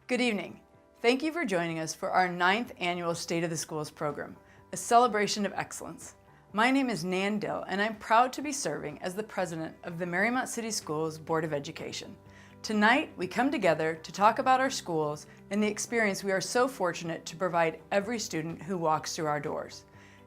Good evening. Thank you for joining us for our 9th annual State of the Schools program, a celebration of excellence. My name is Nan Dill, and I'm proud to be serving as the president of the Mariemont City Schools Board of Education. Tonight, we come together to talk about our schools and the experience we are so fortunate to provide every student who walks through our doors.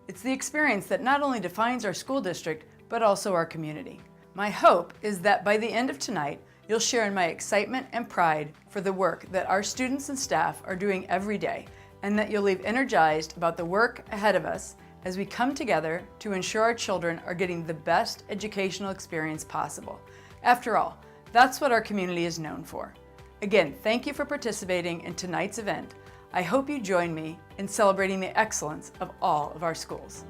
It's the experience that not only defines our school district, but also our community. My hope is that by the end of tonight, you'll share in my excitement and pride for the work that our students and staff are doing every day, and that you'll leave energized about the work ahead of us as we come together to ensure our children are getting the best educational experience possible. After all, that's what our community is known for. Again, thank you for participating in tonight's event. I hope you join me in celebrating the excellence of all of our schools.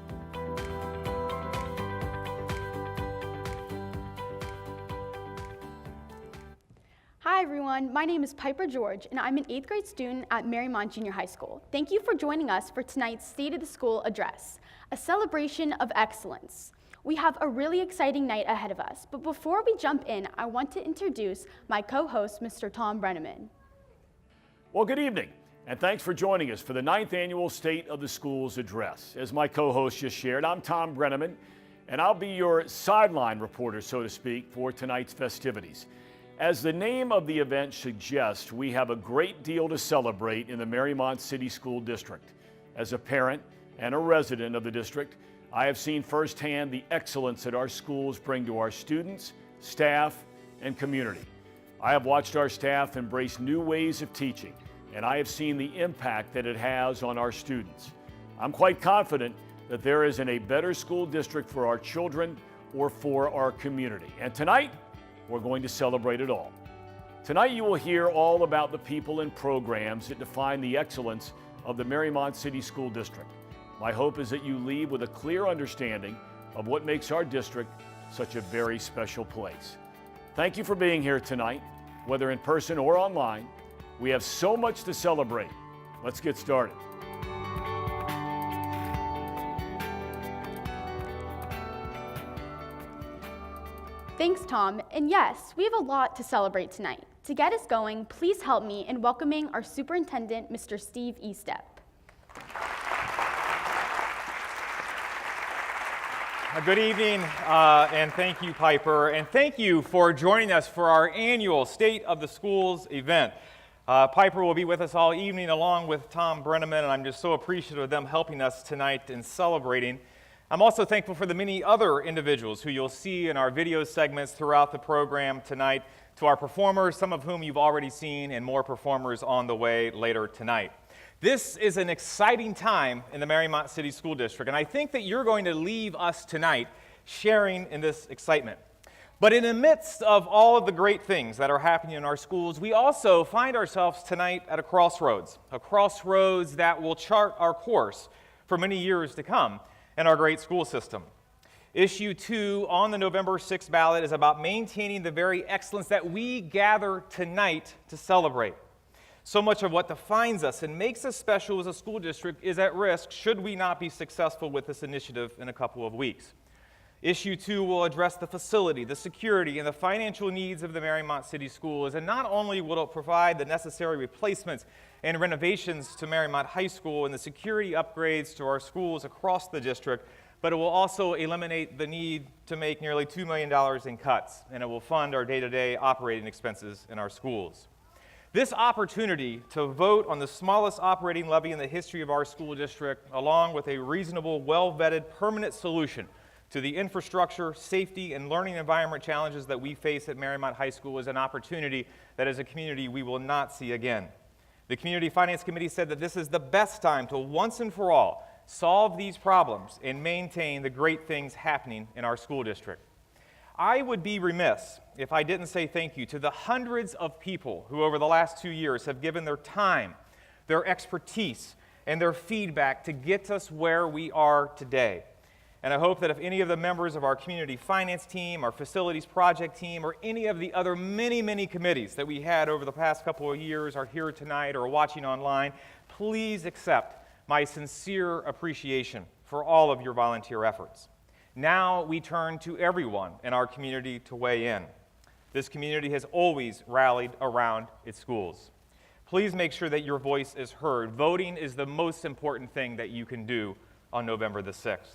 Hi everyone, my name is Piper George and I'm an 8th grade student at Mariemont Junior High School. Thank you for joining us for tonight's State of the School address, a celebration of excellence. We have a really exciting night ahead of us, but before we jump in, I want to introduce my co-host, Mr. Tom Brenneman. Well, good evening, and thanks for joining us for the 9th annual State of the Schools address. As my co-host just shared, I'm Tom Brenneman, and I'll be your sideline reporter, so to speak, for tonight's festivities. As the name of the event suggests, we have a great deal to celebrate in the Mariemont City School District. As a parent and a resident of the district, I have seen firsthand the excellence that our schools bring to our students, staff, and community. I have watched our staff embrace new ways of teaching, and I have seen the impact that it has on our students. I'm quite confident that there isn't a better school district for our children or for our community. And tonight, we're going to celebrate it all. Tonight you will hear all about the people and programs that define the excellence of the Mariemont City School District. My hope is that you leave with a clear understanding of what makes our district such a very special place. Thank you for being here tonight, whether in person or online. We have so much to celebrate. Let's get started. Thanks, Tom. And yes, we have a lot to celebrate tonight. To get us going, please help me in welcoming our superintendent, Mr. Steve Estep. Good evening, and thank you, Piper, and thank you for joining us for our annual State of the Schools event. Piper will be with us all evening along with Tom Brenneman, and I'm just so appreciative of them helping us tonight in celebrating. I'm also thankful for the many other individuals who you'll see in our video segments throughout the program tonight, to our performers, some of whom you've already seen, and more performers on the way later tonight. This is an exciting time in the Mariemont City School District, and I think that you're going to leave us tonight sharing in this excitement. But in the midst of all of the great things that are happening in our schools, we also find ourselves tonight at a crossroads that will chart our course for many years to come in our great school system. Issue 2 on the November 6th ballot is about maintaining the very excellence that we gather tonight to celebrate. So much of what defines us and makes us special as a school district is at risk should we not be successful with this initiative in a couple of weeks. Issue 2 will address the facility, the security, and the financial needs of the Mariemont City Schools, and not only will it provide the necessary replacements and renovations to Mariemont High School and the security upgrades to our schools across the district, but it will also eliminate the need to make nearly $2 million in cuts, and it will fund our day-to-day operating expenses in our schools. This opportunity to vote on the smallest operating levy in the history of our school district, along with a reasonable, well-vetted, permanent solution to the infrastructure, safety, and learning environment challenges that we face at Mariemont High School, is an opportunity that as a community we will not see again. The Community Finance Committee said that this is the best time to once and for all solve these problems and maintain the great things happening in our school district. I would be remiss if I didn't say thank you to the hundreds of people who over the last 2 years have given their time, their expertise, and their feedback to get us where we are today. And I hope that if any of the members of our community finance team, our facilities project team, or any of the other many committees that we had over the past couple of years are here tonight or watching online, please accept my sincere appreciation for all of your volunteer efforts. Now we turn to everyone in our community to weigh in. This community has always rallied around its schools. please make sure that your voice is heard. Voting is the most important thing that you can do on November the 6th.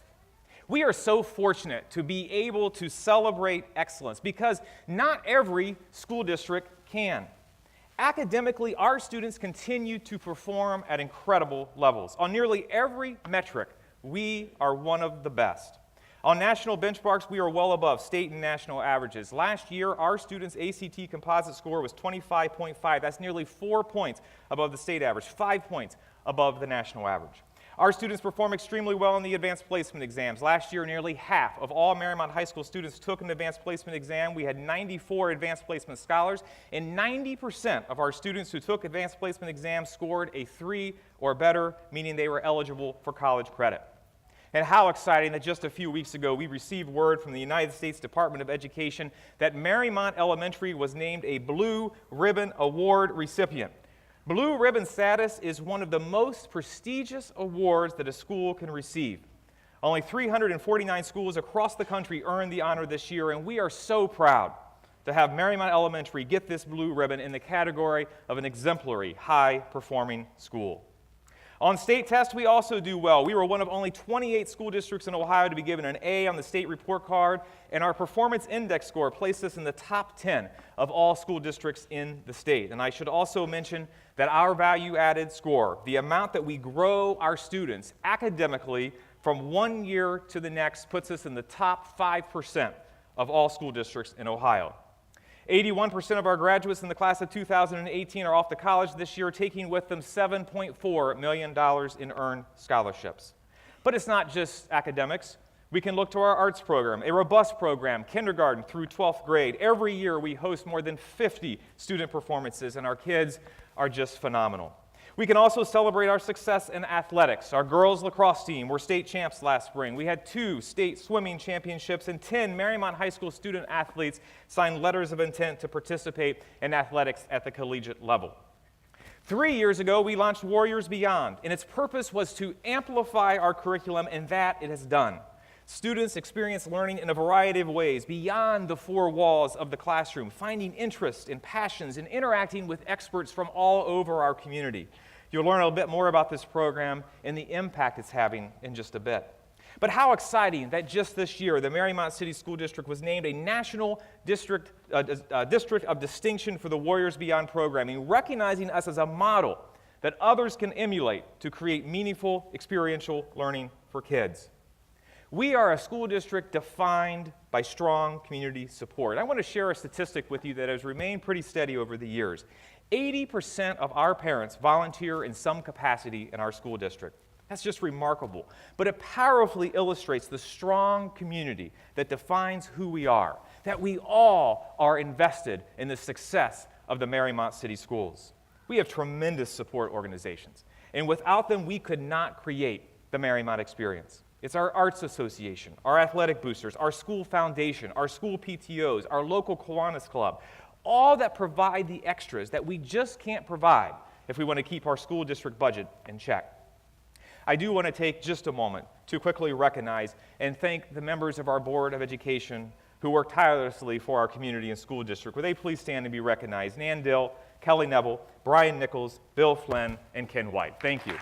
We are so fortunate to be able to celebrate excellence because not every school district can. Academically, our students continue to perform at incredible levels. On nearly every metric, we are one of the best. On national benchmarks, we are well above state and national averages. Last year, our students' ACT composite score was 25.5. That's nearly 4 points above the state average, 5 points above the national average. Our students perform extremely well in the advanced placement exams. Last year, nearly half of all Marymount High School students took an advanced placement exam. We had 94 advanced placement scholars, and 90% of our students who took advanced placement exams scored a 3 or better, meaning they were eligible for college credit. And how exciting that just a few weeks ago we received word from the United States Department of Education that Marymount Elementary was named a Blue Ribbon Award recipient. Blue Ribbon status is one of the most prestigious awards that a school can receive. Only 349 schools across the country earned the honor this year, and we are so proud to have Marymount Elementary get this blue ribbon in the category of an exemplary, high-performing school. On state tests, we also do well. We were one of only 28 school districts in Ohio to be given an A on the state report card, and our performance index score placed us in the top 10 of all school districts in the state. And I should also mention that our value-added score, the amount that we grow our students academically from one year to the next, puts us in the top 5% of all school districts in Ohio. 81% of our graduates in the class of 2018 are off to college this year, taking with them $7.4 million in earned scholarships. But it's not just academics. We can look to our arts program, a robust program, kindergarten through 12th grade. Every year we host more than 50 student performances, and our kids are just phenomenal. We can also celebrate our success in athletics. Our girls lacrosse team were state champs last spring. We had 2 state swimming championships, and 10 Marymount High School student athletes signed letters of intent to participate in athletics at the collegiate level. 3 years ago, we launched Warriors Beyond, and its purpose was to amplify our curriculum, and that it has done. Students experience learning in a variety of ways beyond the 4 walls of the classroom, finding interest and passions and interacting with experts from all over our community. You'll learn a bit more about this program and the impact it's having in just a bit. But how exciting that just this year, the Marymount City School District was named a National District of Distinction for the Warriors Beyond programming, recognizing us as a model that others can emulate to create meaningful experiential learning for kids. We are a school district defined by strong community support. I want to share a statistic with you that has remained pretty steady over the years. 80% of our parents volunteer in some capacity in our school district. That's just remarkable. But it powerfully illustrates the strong community that defines who we are, that we all are invested in the success of the Marymount City Schools. We have tremendous support organizations, and without them, we could not create the Marymount experience. It's our Arts Association, our Athletic Boosters, our School Foundation, our school PTOs, our local Kiwanis Club, all that provide the extras that we just can't provide if we want to keep our school district budget in check. I do want to take just a moment to quickly recognize and thank the members of our Board of Education who work tirelessly for our community and school district. Will they please stand and be recognized? Nan Dill, Kelly Neville, Brian Nichols, Bill Flynn, and Ken White. Thank you.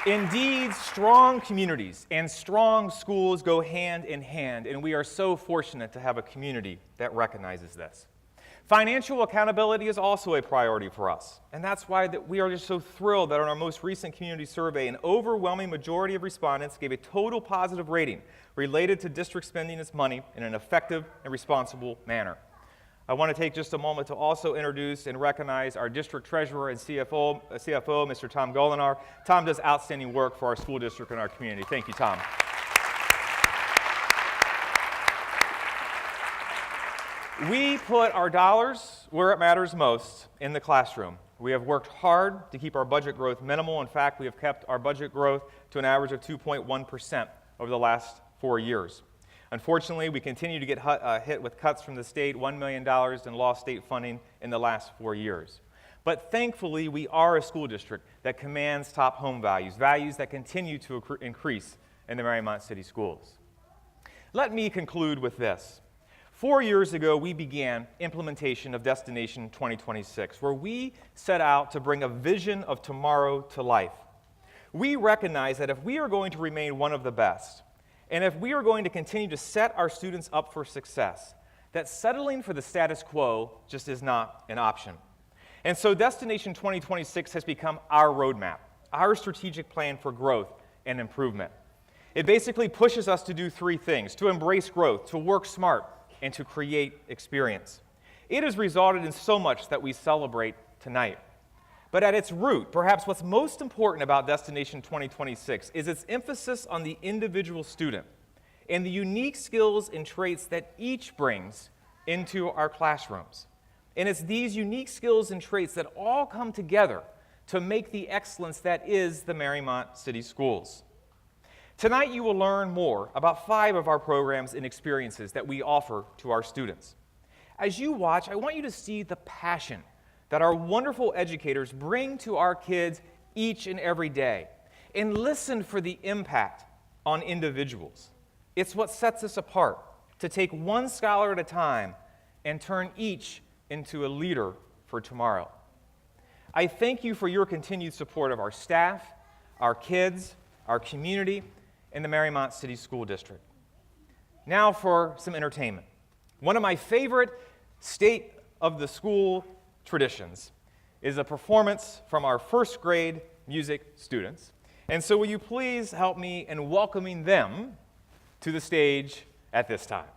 Indeed, strong communities and strong schools go hand in hand, and we are so fortunate to have a community that recognizes this. Financial accountability is also a priority for us, and that's why we are just so thrilled that in our most recent community survey, an overwhelming majority of respondents gave a total positive rating related to district spending its money in an effective and responsible manner. I want to take just a moment to also introduce and recognize our district treasurer and CFO, Mr. Tom Golinar. Tom does outstanding work for our school district and our community. Thank you, Tom. We put our dollars where it matters most, in the classroom. We have worked hard to keep our budget growth minimal. In fact, we have kept our budget growth to an average of 2.1% over the last 4 years. Unfortunately, we continue to get hit with cuts from the state, $1 million in lost state funding in the last 4 years. But thankfully, we are a school district that commands top home values, values that continue to increase in the Marymount City Schools. Let me conclude with this. 4 years ago, we began implementation of Destination 2026, where we set out to bring a vision of tomorrow to life. We recognize that if we are going to remain one of the best, and if we are going to continue to set our students up for success, that settling for the status quo just is not an option. And so Destination 2026 has become our roadmap, our strategic plan for growth and improvement. It basically pushes us to do three things: to embrace growth, to work smart, and to create experience. It has resulted in so much that we celebrate tonight. But at its root, perhaps what's most important about Destination 2026 is its emphasis on the individual student and the unique skills and traits that each brings into our classrooms. And it's these unique skills and traits that all come together to make the excellence that is the Marymount City Schools. Tonight you will learn more about 5 of our programs and experiences that we offer to our students. As you watch, I want you to see the passion that our wonderful educators bring to our kids each and every day, and listen for the impact on individuals. It's what sets us apart, to take one scholar at a time and turn each into a leader for tomorrow. I thank you for your continued support of our staff, our kids, our community, and the Marymount City School District. Now for some entertainment. One of my favorite state of the school traditions is a performance from our first grade music students. And so will you please help me in welcoming them to the stage at this time.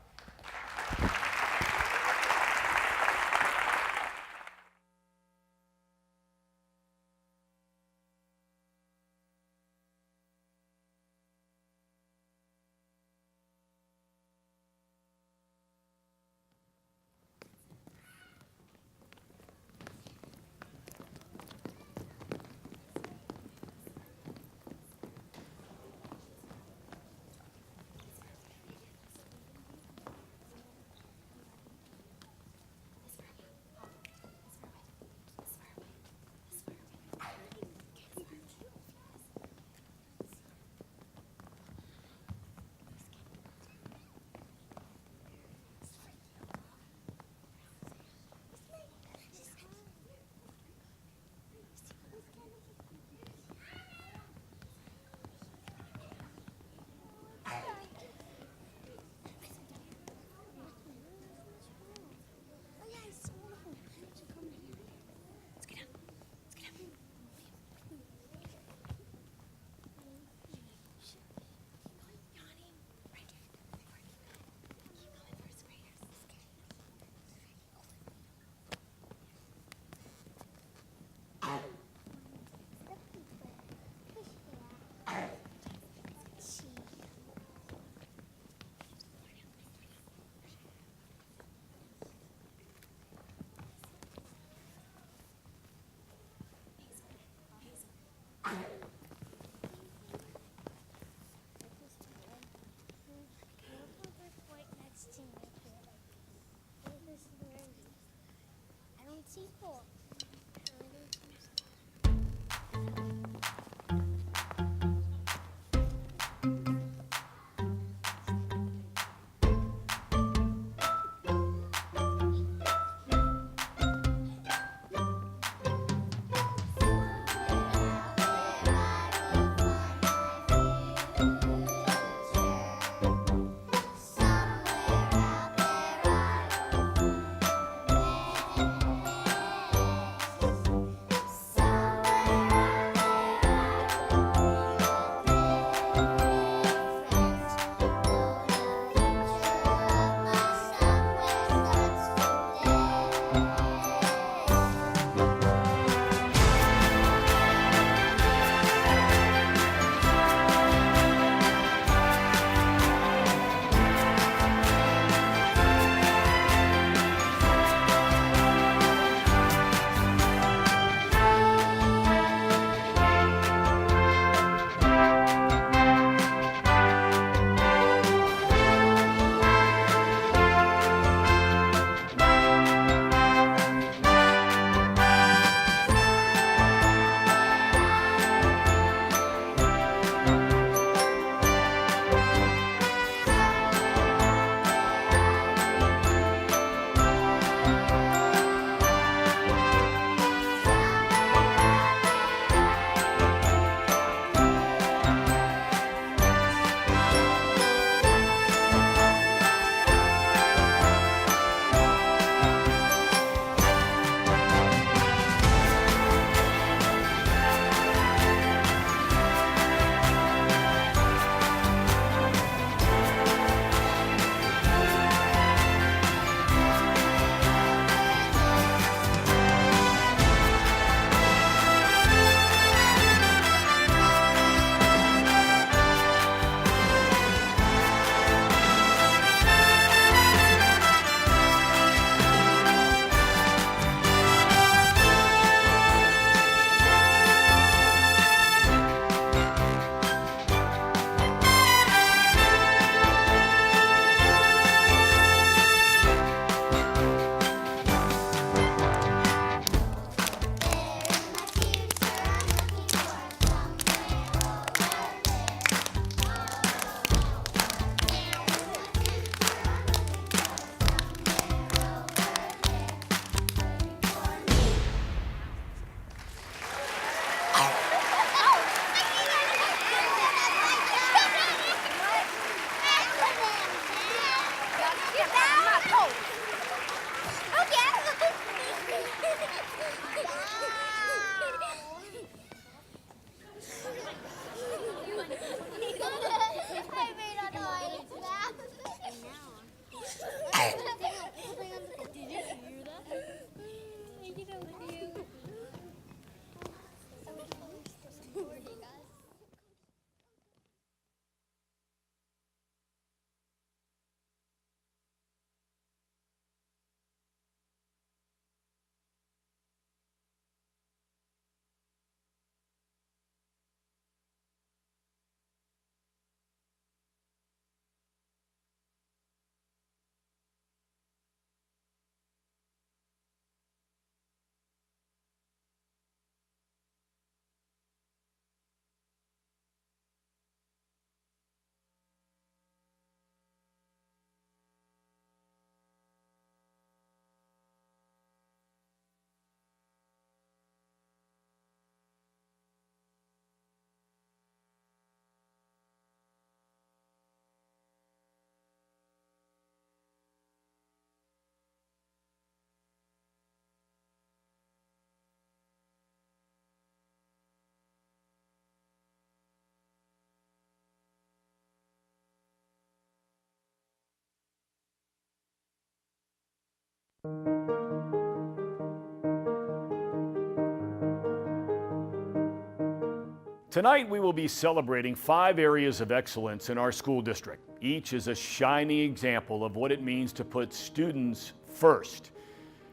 Tonight we will be celebrating 5 areas of excellence in our school district. Each is a shining example of what it means to put students first.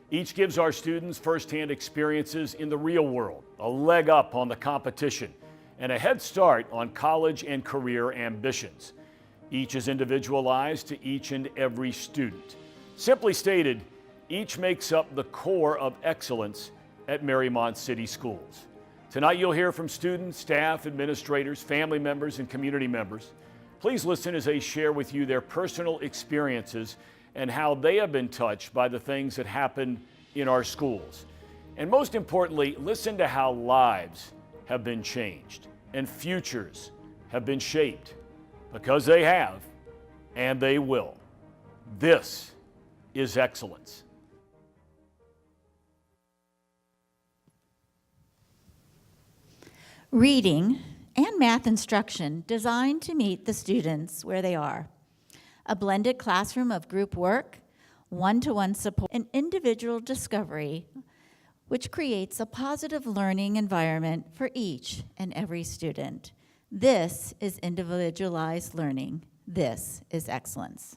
Each gives our students firsthand experiences in the real world, a leg up on the competition, and a head start on college and career ambitions. Each is individualized to each and every student. Simply stated, each makes up the core of excellence at Marymount City Schools. Tonight you'll hear from students, staff, administrators, family members, and community members. Please listen as they share with you their personal experiences and how they have been touched by the things that happen in our schools. And most importantly, listen to how lives have been changed and futures have been shaped, because they have and they will. This is excellence. Reading and math instruction designed to meet the students where they are. A blended classroom of group work, one-to-one support, and individual discovery, which creates a positive learning environment for each and every student. This is individualized learning. This is excellence.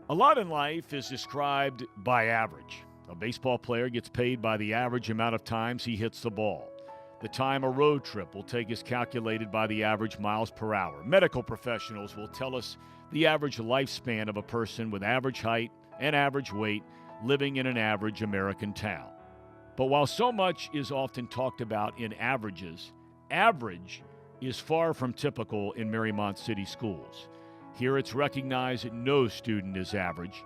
A lot in life is described by average. A baseball player gets paid by the average amount of times he hits the ball. The time a road trip will take is calculated by the average miles per hour. Medical professionals will tell us the average lifespan of a person with average height and average weight living in an average American town. But while so much is often talked about in averages, average is far from typical in Marymount City Schools. Here it's recognized that no student is average.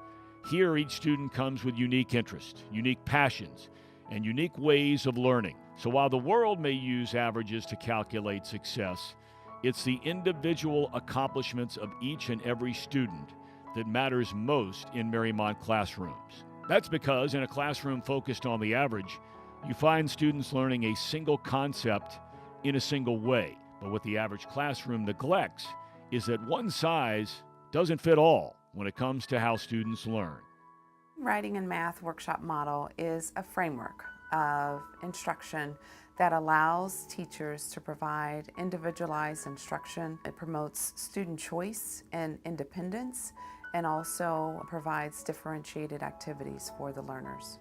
Here each student comes with unique interests, unique passions, and unique ways of learning. So while the world may use averages to calculate success, it's the individual accomplishments of each and every student that matters most in Marymount classrooms. That's because in a classroom focused on the average, you find students learning a single concept in a single way. But what the average classroom neglects is that one size doesn't fit all when it comes to how students learn. Writing and Math Workshop Model is a framework of instruction that allows teachers to provide individualized instruction. It promotes student choice and independence, and also provides differentiated activities for the learners.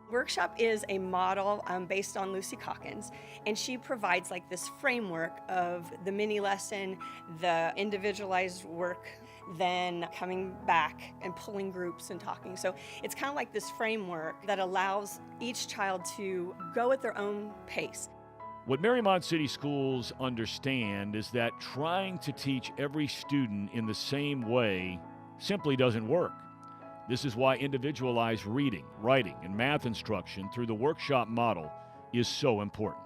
Workshop is a model based on Lucy Calkins, and she provides like this framework of the mini lesson, the individualized work, then coming back and pulling groups and talking. So it's kind of like this framework that allows each child to go at their own pace. What Marymount City Schools understand is that trying to teach every student in the same way simply doesn't work. This is why individualized reading, writing, and math instruction through the workshop model is so important.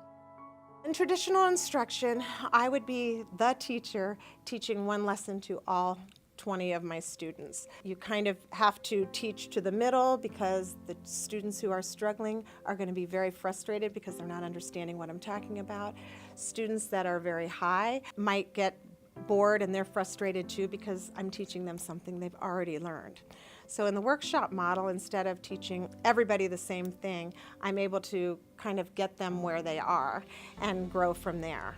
In traditional instruction, I would be the teacher teaching one lesson to all 20 of my students. You kind of have to teach to the middle because the students who are struggling are going to be very frustrated because they're not understanding what I'm talking about. Students that are very high might get bored and they're frustrated too because I'm teaching them something they've already learned. So in the workshop model, instead of teaching everybody the same thing, I'm able to kind of get them where they are and grow from there.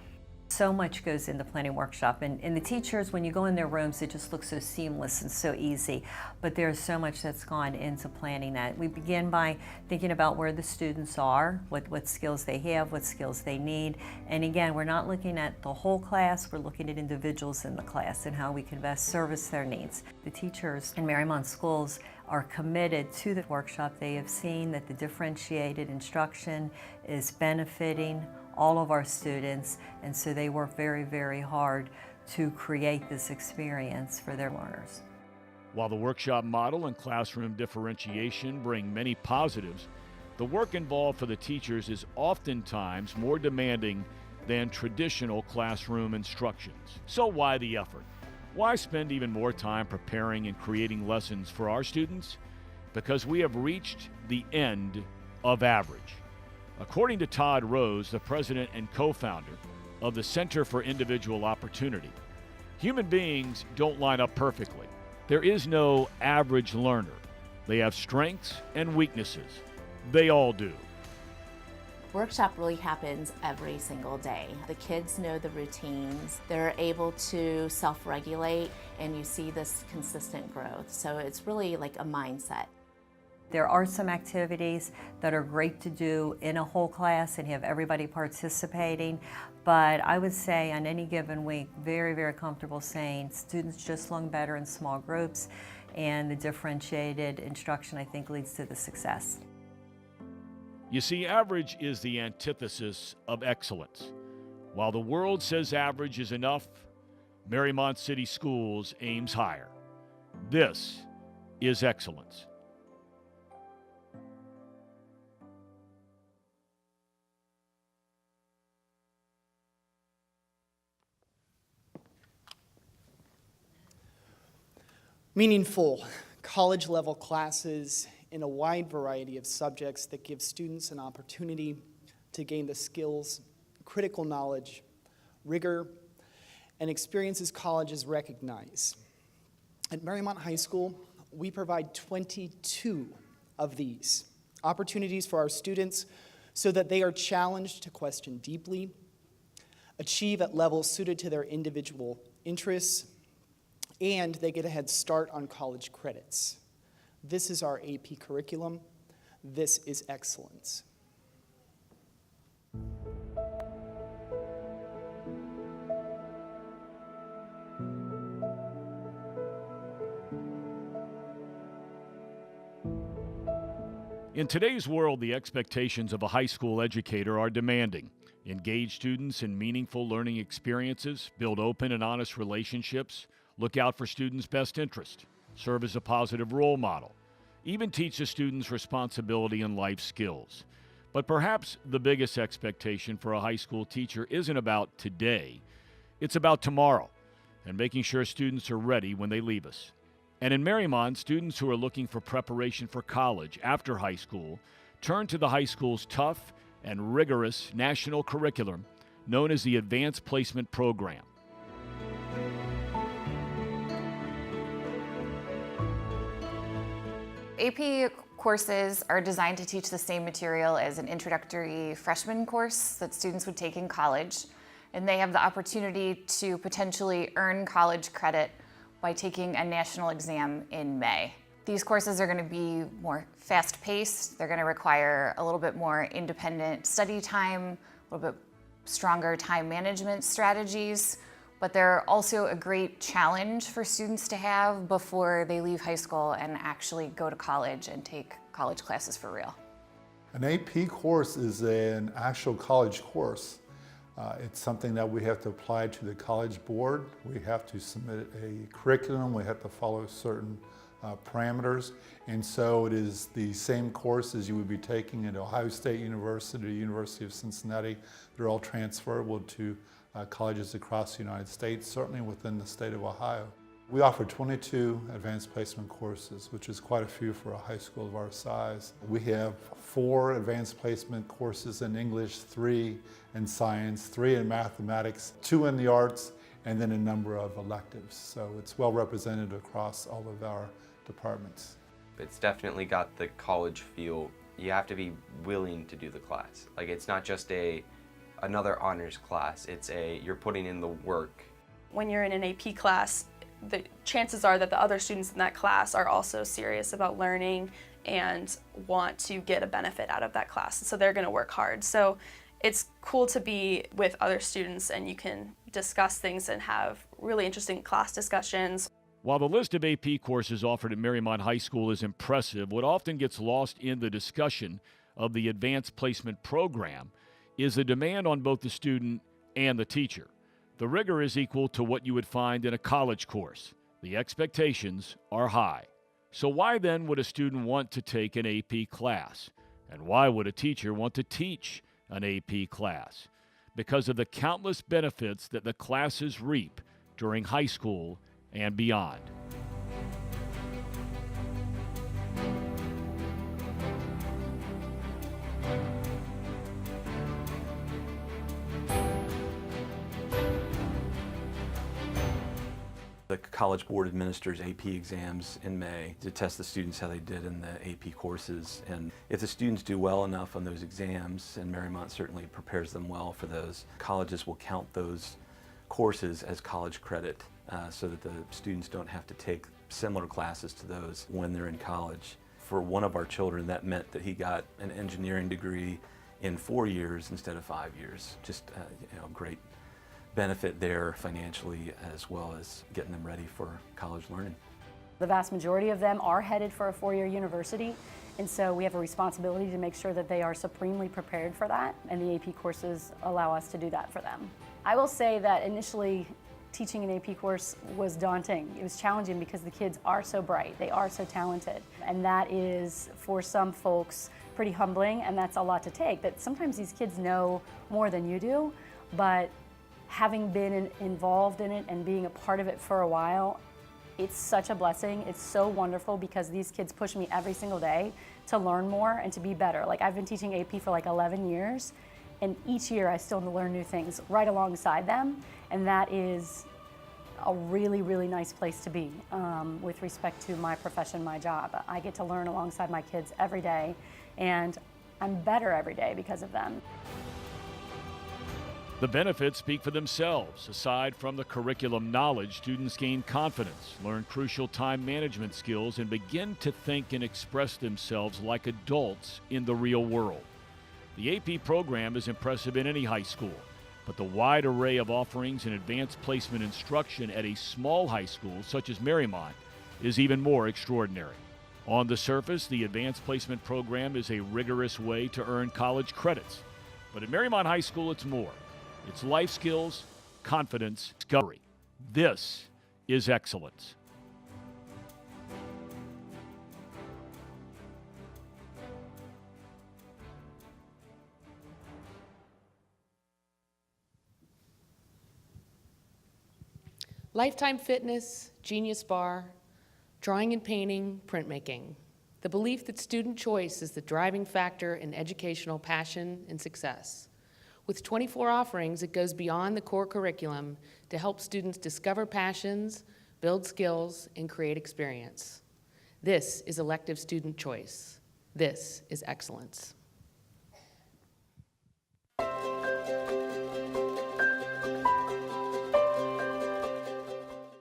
So much goes into planning workshop, and the teachers, when you go in their rooms, it just looks so seamless and so easy, but there's so much that's gone into planning that. We begin by thinking about where the students are, what skills they have, what skills they need, and again, we're not looking at the whole class, we're looking at individuals in the class and how we can best service their needs. The teachers in Marymount Schools are committed to the workshop. They have seen that the differentiated instruction is benefiting all of our students, and so they work very, very hard to create this experience for their learners. While the workshop model and classroom differentiation bring many positives, the work involved for the teachers is oftentimes more demanding than traditional classroom instructions. So why the effort? Why spend even more time preparing and creating lessons for our students? Because we have reached the end of average. According to Todd Rose, the president and co-founder of the Center for Individual Opportunity, human beings don't line up perfectly. There is no average learner. They have strengths and weaknesses. They all do. Workshop really happens every single day. The kids know the routines. They're able to self-regulate, and you see this consistent growth. So it's really like a mindset. There are some activities that are great to do in a whole class and have everybody participating, but I would say on any given week, very, very comfortable saying students just learn better in small groups, and the differentiated instruction, I think, leads to the success. You see, average is the antithesis of excellence. While the world says average is enough, Marymount City Schools aims higher. This is excellence. Meaningful college-level classes in a wide variety of subjects that give students an opportunity to gain the skills, critical knowledge, rigor, and experiences colleges recognize. At Marymount High School, we provide 22 of these opportunities for our students so that they are challenged to question deeply, achieve at levels suited to their individual interests, and they get a head start on college credits. This is our AP curriculum. This is excellence. In today's world, the expectations of a high school educator are demanding. Engage students in meaningful learning experiences, build open and honest relationships, look out for students' best interest, serve as a positive role model, even teach the students responsibility and life skills. But perhaps the biggest expectation for a high school teacher isn't about today, it's about tomorrow and making sure students are ready when they leave us. And in Marymount, students who are looking for preparation for college after high school turn to the high school's tough and rigorous national curriculum known as the Advanced Placement Program. AP courses are designed to teach the same material as an introductory freshman course that students would take in college, and they have the opportunity to potentially earn college credit by taking a national exam in May. These courses are going to be more fast-paced. They're going to require a little bit more independent study time, a little bit stronger time management strategies, but they're also a great challenge for students to have before they leave high school and actually go to college and take college classes for real. An AP course is an actual college course. It's something that we have to apply to the college board. We have to submit a curriculum. We have to follow certain parameters. And so it is the same course as you would be taking at Ohio State University or University of Cincinnati. They're all transferable to colleges across the United States, certainly within the state of Ohio. We offer 22 advanced placement courses, which is quite a few for a high school of our size. We have 4 advanced placement courses in English, 3 in science, 3 in mathematics, 2 in the arts, and then a number of electives. So it's well represented across all of our departments. It's definitely got the college feel. You have to be willing to do the class. Like, it's not just another honors class, you're putting in the work. When you're in an AP class, the chances are that the other students in that class are also serious about learning and want to get a benefit out of that class, so they're going to work hard. So it's cool to be with other students and you can discuss things and have really interesting class discussions. While the list of AP courses offered at Marymount High School is impressive, what often gets lost in the discussion of the Advanced Placement Program is the demand on both the student and the teacher. The rigor is equal to what you would find in a college course. The expectations are high. So why then would a student want to take an AP class? And why would a teacher want to teach an AP class? Because of the countless benefits that the classes reap during high school and beyond. College Board administers AP exams in May to test the students how they did in the AP courses. And if the students do well enough on those exams, and Marymount certainly prepares them well for those, colleges will count those courses as college credit so that the students don't have to take similar classes to those when they're in college. For one of our children, that meant that he got an engineering degree in 4 years instead of 5 years. Just great benefit there financially, as well as getting them ready for college learning. The vast majority of them are headed for a four-year university, and so we have a responsibility to make sure that they are supremely prepared for that, and the AP courses allow us to do that for them. I will say that initially teaching an AP course was daunting. It was challenging because the kids are so bright, they are so talented, and that is, for some folks, pretty humbling, and that's a lot to take. That sometimes these kids know more than you do, but having been involved in it and being a part of it for a while, it's such a blessing. It's so wonderful because these kids push me every single day to learn more and to be better. Like, I've been teaching AP for like 11 years, and each year I still learn new things right alongside them, and that is a really, really nice place to be with respect to my profession, my job. I get to learn alongside my kids every day, and I'm better every day because of them. The benefits speak for themselves. Aside from the curriculum knowledge, students gain confidence, learn crucial time management skills, and begin to think and express themselves like adults in the real world. The AP program is impressive in any high school, but the wide array of offerings and advanced placement instruction at a small high school such as Marymount is even more extraordinary. On the surface, the advanced placement program is a rigorous way to earn college credits, but at Marymount High School it's more. It's life skills, confidence, discovery. This is excellence. Lifetime Fitness, Genius Bar, drawing and painting, printmaking. The belief that student choice is the driving factor in educational passion and success. With 24 offerings, it goes beyond the core curriculum to help students discover passions, build skills, and create experience. This is elective student choice. This is excellence.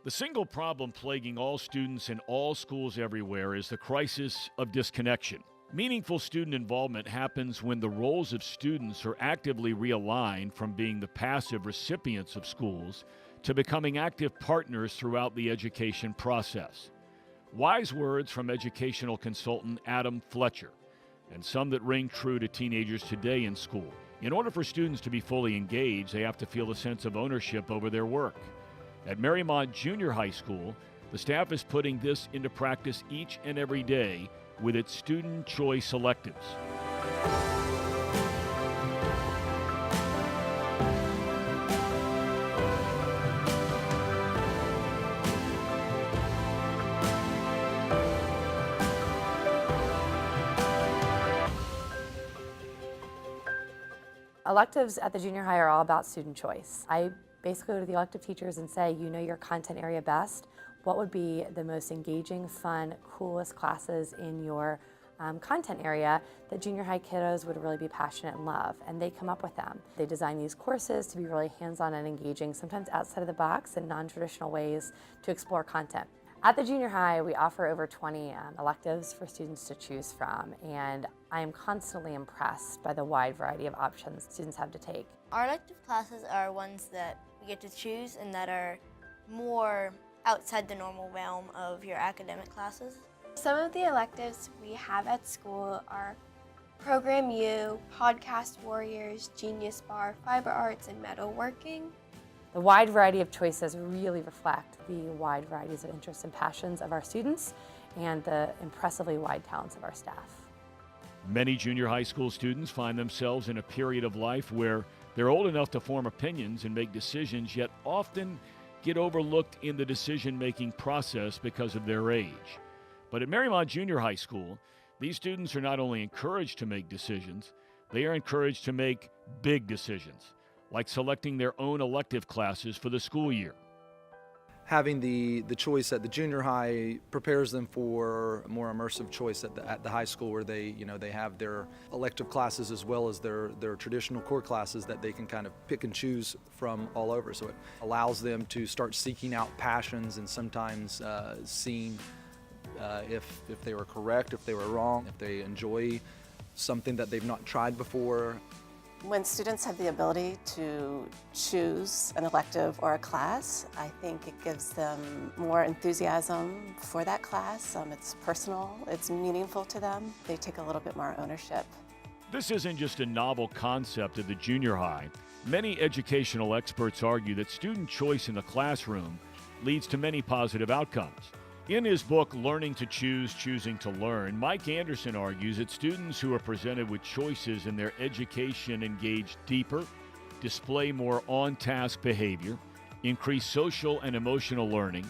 The single problem plaguing all students in all schools everywhere is the crisis of disconnection. Meaningful student involvement happens when the roles of students are actively realigned from being the passive recipients of schools to becoming active partners throughout the education process. Wise words from educational consultant Adam Fletcher, and some that ring true to teenagers today in school. In order for students to be fully engaged, they have to feel a sense of ownership over their work. At Marymount Junior High School, the staff is putting this into practice each and every day with its student choice electives. Electives at the junior high are all about student choice. I basically go to the elective teachers and say, you know your content area best. What would be the most engaging, fun, coolest classes in your content area that junior high kiddos would really be passionate and love? And they come up with them. They design these courses to be really hands-on and engaging, sometimes outside of the box and non-traditional ways to explore content. At the junior high, we offer over 20 electives for students to choose from, and I am constantly impressed by the wide variety of options students have to take. Our elective classes are ones that we get to choose and that are more outside the normal realm of your academic classes. Some of the electives we have at school are Program U, Podcast Warriors, Genius Bar, Fiber Arts, and Metalworking. The wide variety of choices really reflect the wide varieties of interests and passions of our students and the impressively wide talents of our staff. Many junior high school students find themselves in a period of life where they're old enough to form opinions and make decisions, yet often get overlooked in the decision-making process because of their age. But at Marymount Junior High School, these students are not only encouraged to make decisions, they are encouraged to make big decisions, like selecting their own elective classes for the school year. having the choice at the junior high prepares them for a more immersive choice at the high school, where they have their elective classes as well as their traditional core classes that they can kind of pick and choose from all over. So it allows them to start seeking out passions and sometimes seeing if they were correct, if they were wrong, if they enjoy something that they've not tried before. When students have the ability to choose an elective or a class, I think it gives them more enthusiasm for that class. It's personal, it's meaningful to them. They take a little bit more ownership. This isn't just a novel concept of the junior high. Many educational experts argue that student choice in the classroom leads to many positive outcomes. In his book, Learning to Choose, Choosing to Learn, Mike Anderson argues that students who are presented with choices in their education engage deeper, display more on-task behavior, increase social and emotional learning,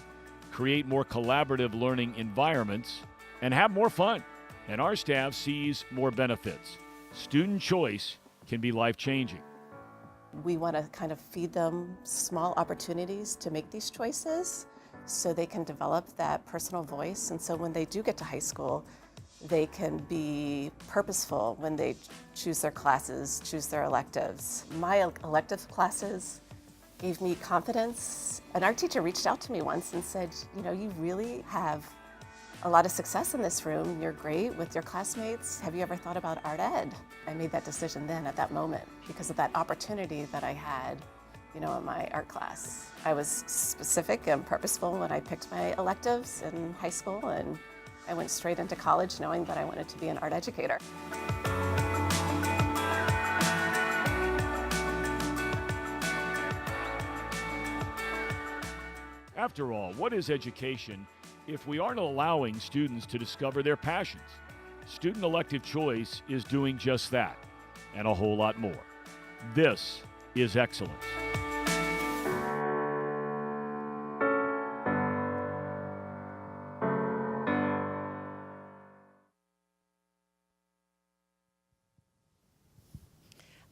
create more collaborative learning environments, and have more fun. And our staff sees more benefits. Student choice can be life-changing. We want to kind of feed them small opportunities to make these choices so they can develop that personal voice. And so when they do get to high school, they can be purposeful when they choose their classes, choose their electives. My elective classes gave me confidence. An art teacher reached out to me once and said, you know, you really have a lot of success in this room. You're great with your classmates. Have you ever thought about art ed? I made that decision then at that moment because of that opportunity that I had, you know, in my art class. I was specific and purposeful when I picked my electives in high school, and I went straight into college knowing that I wanted to be an art educator. After all, what is education if we aren't allowing students to discover their passions? Student elective choice is doing just that, and a whole lot more. This is excellence.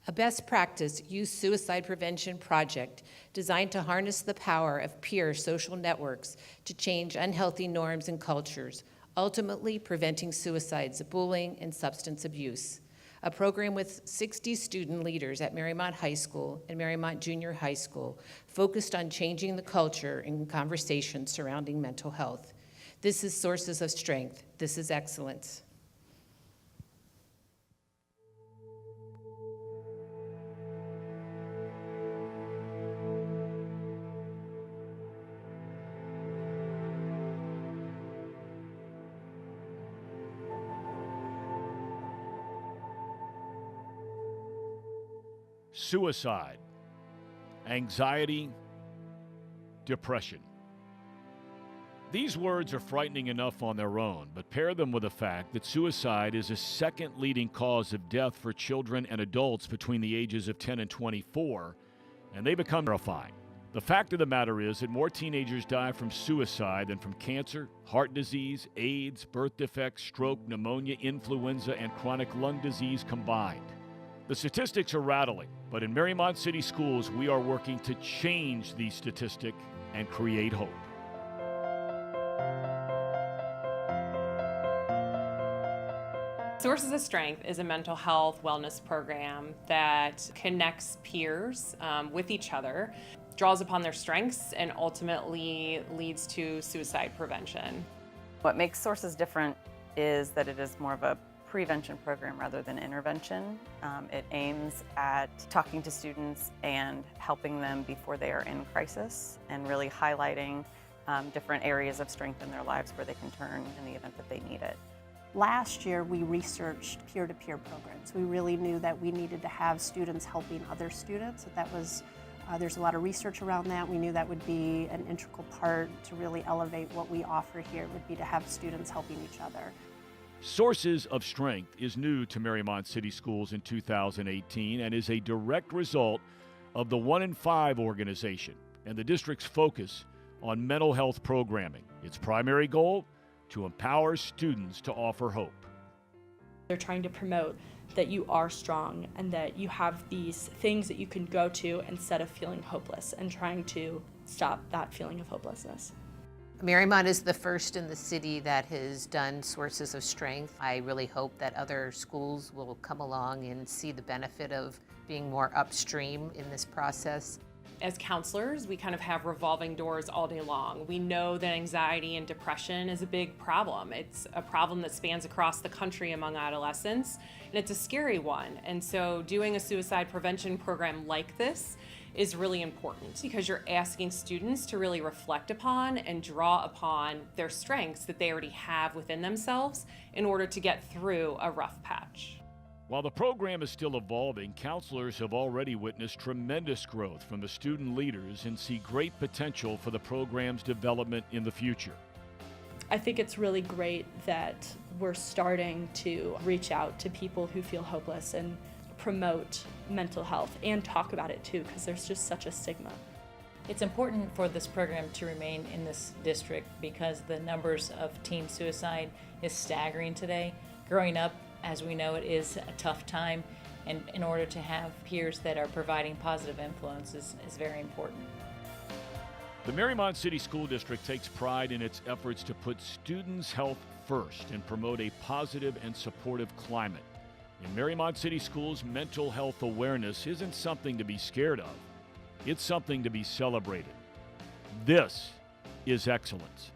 A best practice youth suicide prevention project designed to harness the power of peer social networks to change unhealthy norms and cultures, ultimately preventing suicides, bullying, and substance abuse. A program with 60 student leaders at Marymount High School and Marymount Junior High School focused on changing the culture and conversations surrounding mental health. This is Sources of Strength. This is excellence. Suicide, anxiety, depression. These words are frightening enough on their own, but pair them with the fact that suicide is the second leading cause of death for children and adults between the ages of 10 and 24, and they become terrifying. The fact of the matter is that more teenagers die from suicide than from cancer, heart disease, AIDS, birth defects, stroke, pneumonia, influenza, and chronic lung disease combined. The statistics are rattling, but in Marymount City Schools, we are working to change the statistic and create hope. Sources of Strength is a mental health wellness program that connects peers with each other, draws upon their strengths, and ultimately leads to suicide prevention. What makes Sources different is that it is more of a prevention program rather than intervention. It aims at talking to students and helping them before they are in crisis and really highlighting different areas of strength in their lives where they can turn in the event that they need it. Last year, we researched peer-to-peer programs. We really knew that we needed to have students helping other students. That was, there's a lot of research around that. We knew that would be an integral part to really elevate what we offer here, would be to have students helping each other. Sources of Strength is new to Marymount City Schools in 2018 and is a direct result of the 1 in 5 organization and the district's focus on mental health programming. Its primary goal, to empower students to offer hope. They're trying to promote that you are strong and that you have these things that you can go to instead of feeling hopeless, and trying to stop that feeling of hopelessness. Marymount is the first in the city that has done Sources of Strength. I really hope that other schools will come along and see the benefit of being more upstream in this process. As counselors, we kind of have revolving doors all day long. We know that anxiety and depression is a big problem. It's a problem that spans across the country among adolescents, and it's a scary one. And so doing a suicide prevention program like this is really important because you're asking students to really reflect upon and draw upon their strengths that they already have within themselves in order to get through a rough patch. While the program is still evolving, counselors have already witnessed tremendous growth from the student leaders and see great potential for the program's development in the future. I think it's really great that we're starting to reach out to people who feel hopeless and promote mental health and talk about it too, because there's just such a stigma. It's important for this program to remain in this district because the numbers of teen suicide is staggering today. Growing up, as we know, it is a tough time, and in order to have peers that are providing positive influences is very important. The Marymount City School District takes pride in its efforts to put students' health first and promote a positive and supportive climate. In Marymount City Schools, mental health awareness isn't something to be scared of. It's something to be celebrated. This is excellence.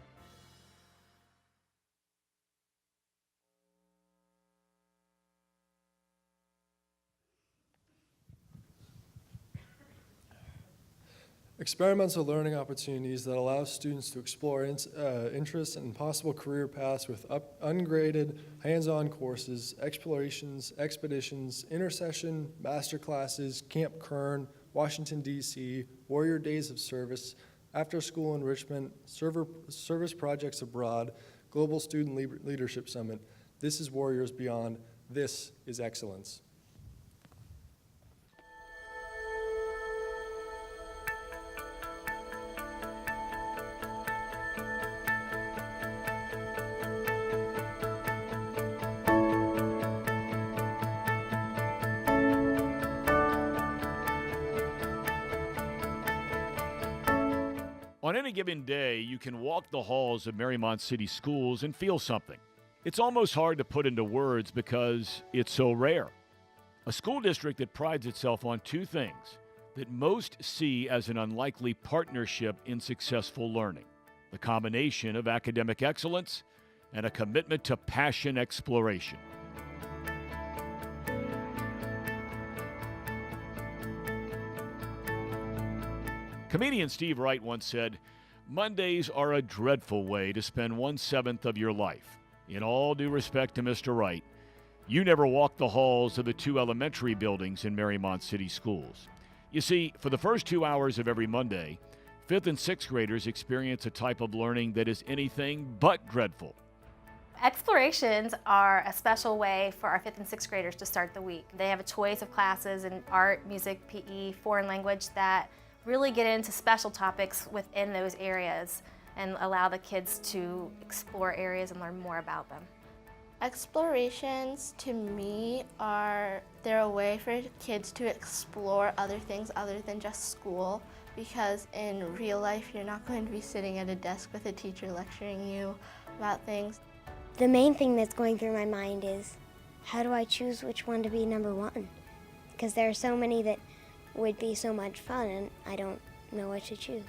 Experimental learning opportunities that allow students to explore interests and possible career paths with ungraded, hands-on courses, explorations, expeditions, intercession, master classes, Camp Kern, Washington, D.C., Warrior Days of Service, after-school enrichment, service projects abroad, Global Student Leadership Summit. This is Warriors Beyond. This is excellence. On any given day, you can walk the halls of Marymount City Schools and feel something. It's almost hard to put into words because it's so rare. A school district that prides itself on two things that most see as an unlikely partnership in successful learning: the combination of academic excellence and a commitment to passion exploration. Comedian Steve Wright once said, "Mondays are a dreadful way to spend 1/7 of your life." In all due respect to Mr. Wright, you never walked the halls of the two elementary buildings in Marymount City Schools. You see, for the first 2 hours of every Monday, 5th and 6th graders experience a type of learning that is anything but dreadful. Explorations are a special way for our 5th and 6th graders to start the week. They have a choice of classes in art, music, PE, foreign language that really get into special topics within those areas and allow the kids to explore areas and learn more about them. Explorations to me they're a way for kids to explore other things other than just school, because in real life you're not going to be sitting at a desk with a teacher lecturing you about things. The main thing that's going through my mind is, how do I choose which one to be number one? Because there are so many that would be so much fun and I don't know what to choose,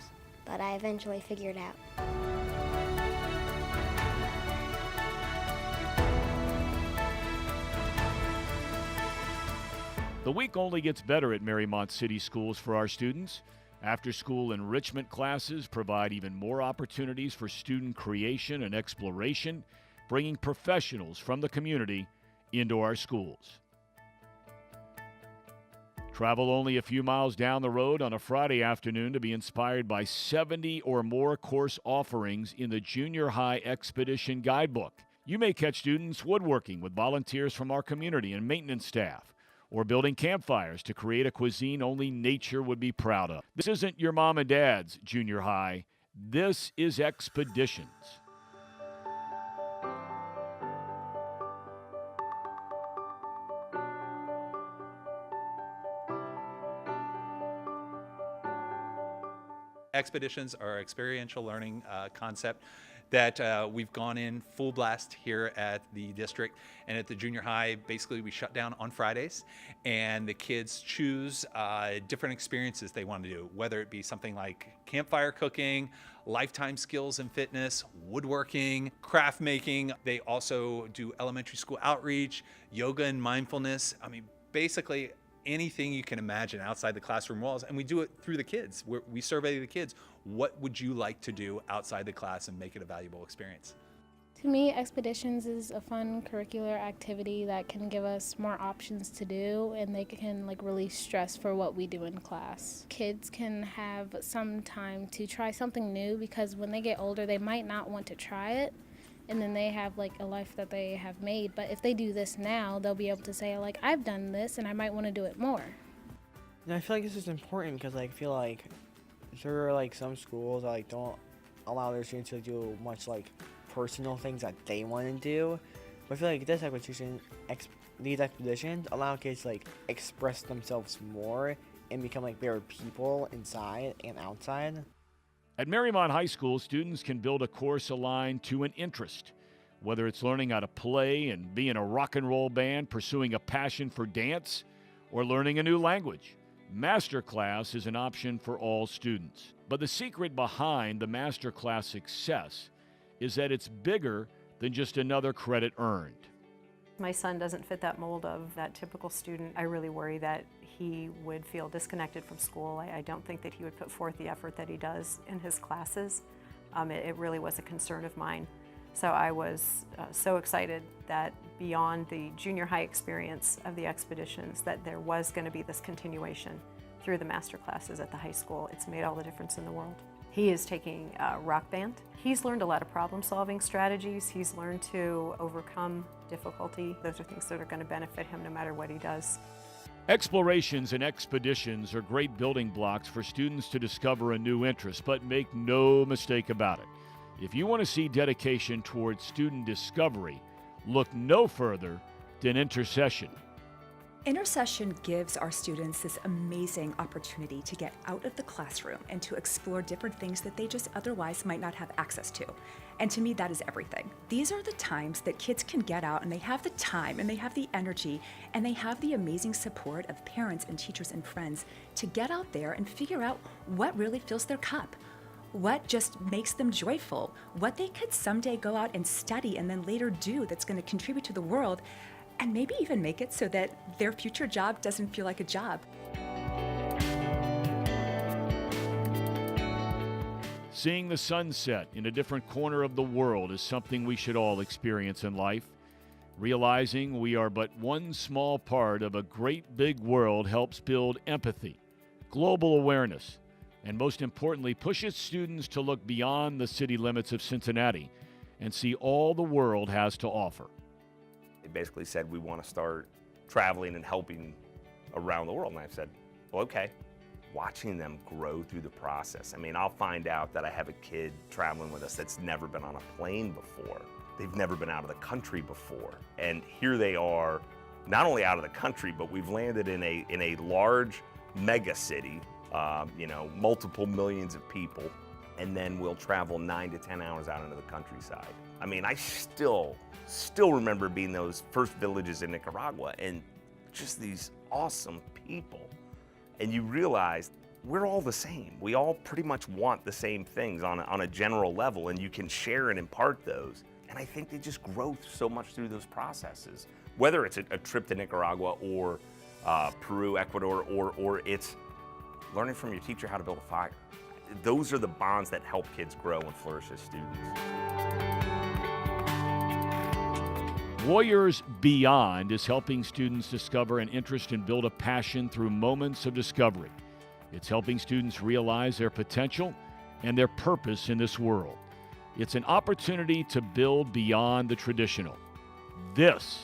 but I eventually figured out. The week only gets better at Marymount City Schools for our students. After-school enrichment classes provide even more opportunities for student creation and exploration, bringing professionals from the community into our schools. Travel only a few miles down the road on a Friday afternoon to be inspired by 70 or more course offerings in the Junior High Expedition Guidebook. You may catch students woodworking with volunteers from our community and maintenance staff, or building campfires to create a cuisine only nature would be proud of. This isn't your mom and dad's junior high. This is Expeditions. Expeditions are experiential learning concept that we've gone in full blast here at the district, and at the junior high basically we shut down on Fridays and the kids choose different experiences they want to do, whether it be something like campfire cooking, lifetime skills and fitness, woodworking, craft making. They also do elementary school outreach, yoga and mindfulness. I mean, basically anything you can imagine outside the classroom walls, and we do it through the kids. We survey the kids. What would you like to do outside the class and make it a valuable experience? To me, Expeditions is a fun curricular activity that can give us more options to do, and they can release stress for what we do in class. Kids can have some time to try something new, because when they get older they might not want to try it, and then they have a life that they have made. But if they do this now, they'll be able to say I've done this and I might want to do it more. And I feel like this is important because I feel like there are some schools that don't allow their students to do much personal things that they want to do. But I feel like these expeditions allow kids to express themselves more and become better people inside and outside. At Marymount High School, students can build a course aligned to an interest, whether it's learning how to play and be in a rock and roll band, pursuing a passion for dance, or learning a new language. Masterclass is an option for all students. But the secret behind the Masterclass success is that it's bigger than just another credit earned. My son doesn't fit that mold of that typical student. I really worry that he would feel disconnected from school. I don't think that he would put forth the effort that he does in his classes. It really was a concern of mine. So I was so excited that beyond the junior high experience of the Expeditions, that there was going to be this continuation through the master classes at the high school. It's made all the difference in the world. He is taking rock band. He's learned a lot of problem-solving strategies. He's learned to overcome difficulty. Those are things that are going to benefit him no matter what he does. Explorations and expeditions are great building blocks for students to discover a new interest, but make no mistake about it. If you want to see dedication towards student discovery, look no further than Intercession. Intercession gives our students this amazing opportunity to get out of the classroom and to explore different things that they just otherwise might not have access to. And to me, that is everything. These are the times that kids can get out and they have the time and they have the energy and they have the amazing support of parents and teachers and friends to get out there and figure out what really fills their cup. What just makes them joyful, what they could someday go out and study and then later do that's going to contribute to the world, and maybe even make it so that their future job doesn't feel like a job. Seeing the sunset in a different corner of the world is something we should all experience in life. Realizing we are but one small part of a great big world helps build empathy, global awareness, and most importantly, pushes students to look beyond the city limits of Cincinnati and see all the world has to offer. They basically said, we want to start traveling and helping around the world. And I said, well, okay. Watching them grow through the process. I mean, I'll find out that I have a kid traveling with us that's never been on a plane before. They've never been out of the country before. And here they are, not only out of the country, but we've landed in a large mega city, multiple millions of people, and then we'll travel 9 to 10 hours out into the countryside. I mean, I still remember being those first villages in Nicaragua and just these awesome people. And you realize we're all the same. We all pretty much want the same things on a general level, and you can share and impart those. And I think they just grow so much through those processes. Whether it's a trip to Nicaragua or Peru, Ecuador, or it's learning from your teacher how to build a fire. Those are the bonds that help kids grow and flourish as students. Warriors Beyond is helping students discover an interest and build a passion through moments of discovery. It's helping students realize their potential and their purpose in this world. It's an opportunity to build beyond the traditional. This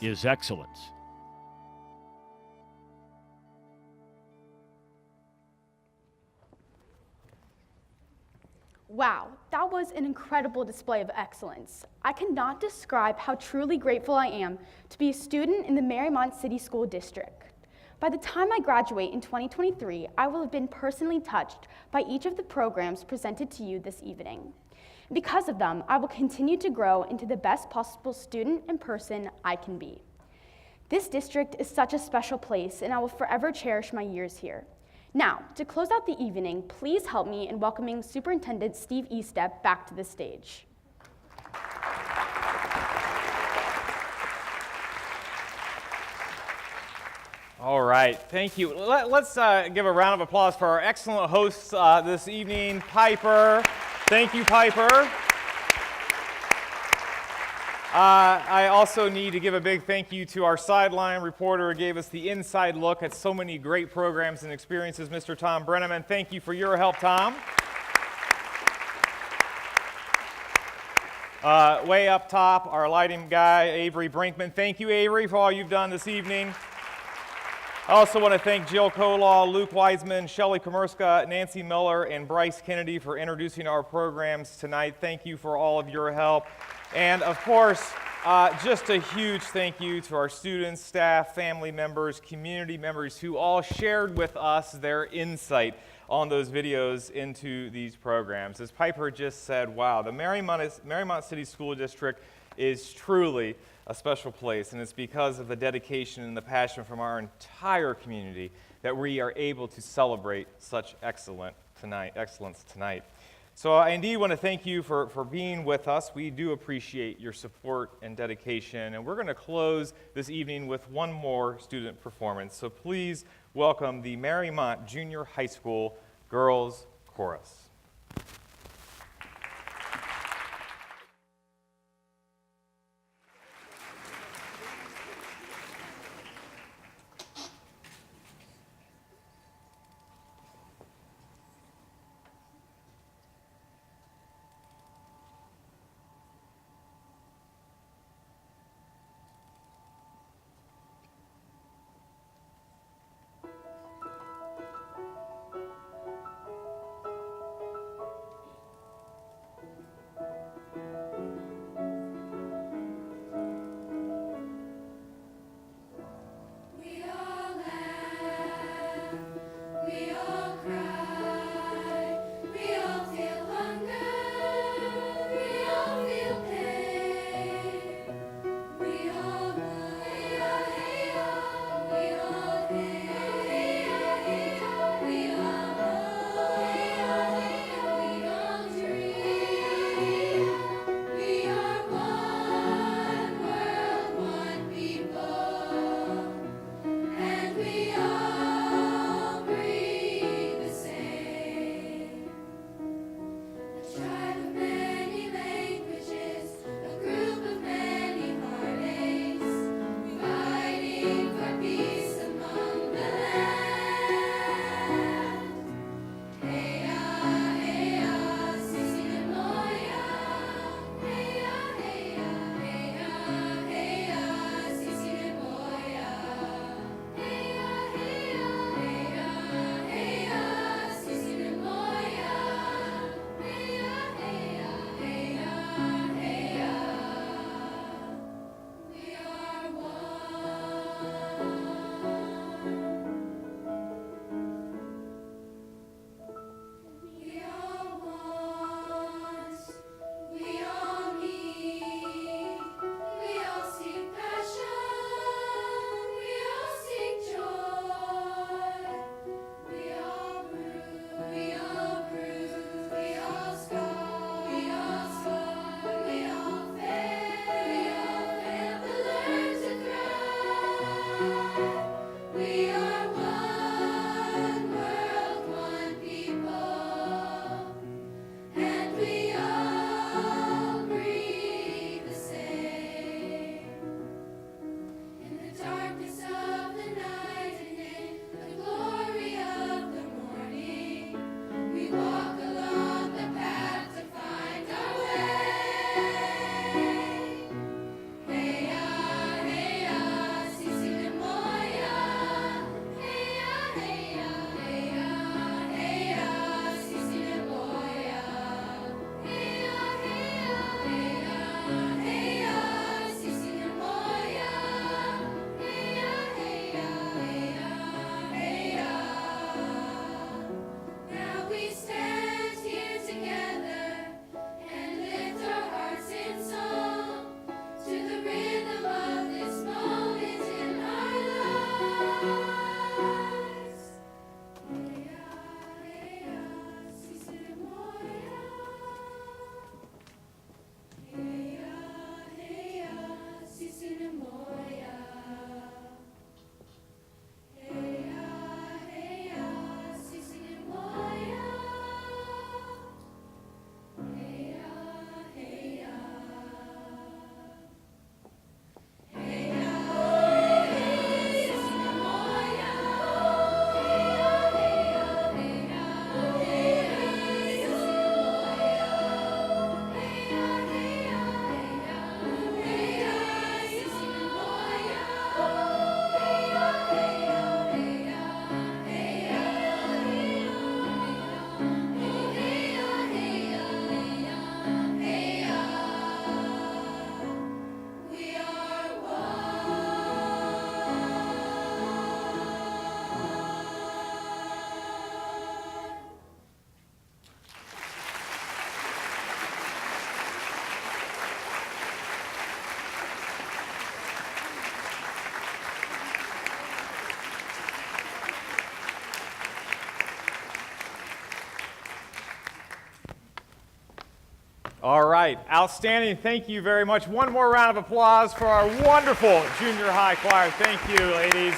is excellence. Wow, that was an incredible display of excellence. I cannot describe how truly grateful I am to be a student in the Marymount City School District. By the time I graduate in 2023, I will have been personally touched by each of the programs presented to you this evening. Because of them, I will continue to grow into the best possible student and person I can be. This district is such a special place, and I will forever cherish my years here. Now, to close out the evening, please help me in welcoming Superintendent Steve Estep back to the stage. All right, thank you. Let's give a round of applause for our excellent hosts this evening, Piper. Thank you, Piper. I also need to give a big thank you to our sideline reporter who gave us the inside look at so many great programs and experiences, Mr. Tom Brenneman. Thank you for your help, Tom. Way up top, our lighting guy, Avery Brinkman. Thank you, Avery, for all you've done this evening. I also want to thank Jill Kolaw, Luke Wiseman, Shelley Komerska, Nancy Miller, and Bryce Kennedy for introducing our programs tonight. Thank you for all of your help. And of course, just a huge thank you to our students, staff, family members, community members who all shared with us their insight on those videos into these programs. As Piper just said, wow, the Marymount City School District is truly a special place, and it's because of the dedication and the passion from our entire community that we are able to celebrate such excellence tonight. So I indeed want to thank you for being with us. We do appreciate your support and dedication, and we're going to close this evening with one more student performance. So please welcome the Marymount Junior High School Girls Chorus. All right, outstanding. Thank you very much. One more round of applause for our wonderful junior high choir. Thank you, ladies.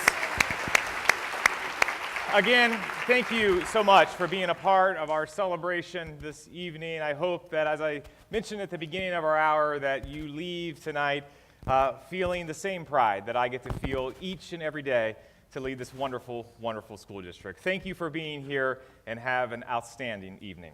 Again, thank you so much for being a part of our celebration this evening. I hope that, as I mentioned at the beginning of our hour, that you leave tonight feeling the same pride that I get to feel each and every day to lead this wonderful, wonderful school district. Thank you for being here, and have an outstanding evening.